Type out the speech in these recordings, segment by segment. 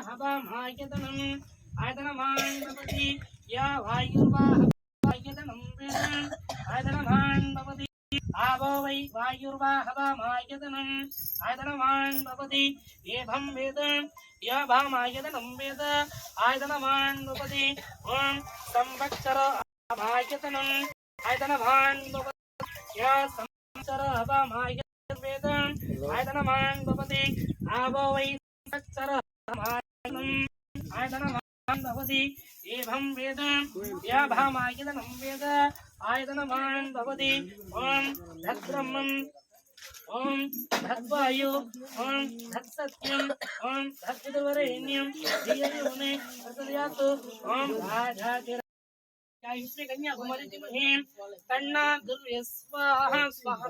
हवामायतनं आयतनमान् भवति या वायुर्वाहवायतनं वेदं आयतनमान् भवति आवो वै वायुर्वा हवामायतनं आयतनमान् भवति एवं वेद या भामायतनं वेद आयतनमान् भवति ॐ संवत्सर भायतनं आयतनमान् भवति या संवत्सर हवामायतनं वेद आयतनमान् भवति आवो वै संवत्सर आयतनमान् भवति एवं वेद या भामायतनं वेद आयतनमान् भवति ॐ तद्ब्रह्मम् ॐ तद्वायु ॐ तत्सत्यम् ॐ तद्विदुर्वरेण्यं धिययोने प्रचोदयात् ॐ विष्णु कन्याकुमारी धीमहि तन्ना दुर्गे स्वाहा स्वाहा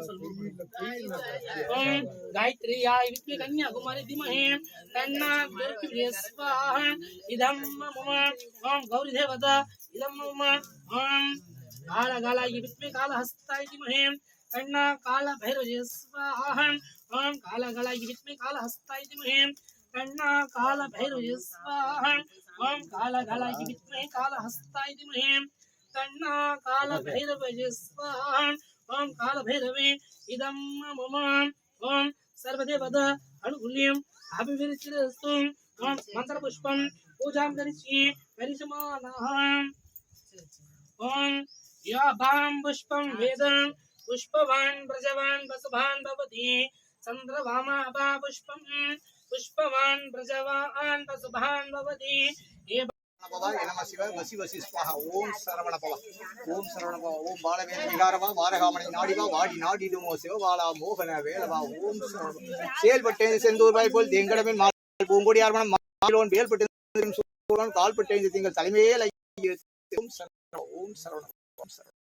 ओम गायत्री विष्णु कन्याकुमारी धीमहि तन्ना दुर्गे स्वाहा इदं मम ओम गौरी देवता इदं मम ओम कालकालाय विष्णु कालहस्ताय धीमहि तन्ना काल भैरव स्वाहा ओम कालकालाय विष्णु कालहस्ताय धीमहि तन्ना काल भैरव स्वाहा ओम कालकालाय विष्णु कालहस्ताय धीमहि तन्ना काल भैरव स्वाहा ओम काल भैरवे इदं मम ओम सर्वदेवत अनुकूल्यं अभिविरचिरस्तु ओम मंत्रपुष्पं पूजां करिष्ये करिष्मानः ओम याभां पुष्पं वेदं पुष्पवान् प्रजवान् वसुभान् भवति चन्द्रभामा अभा पुष्पं पुष्पवान् प्रजवान् वसुभान् भवति नमः शिवाय वसी वसी स्वाहा ओम सरवण भव ओम सरवण भव ओम बालवेल विहारवा वारகாமணி நாடிவா வாடி நாடிடுமோ சிவபாலா மோகன வேலவா ஓம் செயல்பட்டேன் செந்தூர் வாய் போல் தேங்கடமின் மால் பூங்கொடி ஆர்மணம் மாலோன் வேல்பட்டு சூழன் கால்பட்டேன் திங்கள் தலைமையே ஓம் சரவண ஓம் சரவண ஓம் சரவண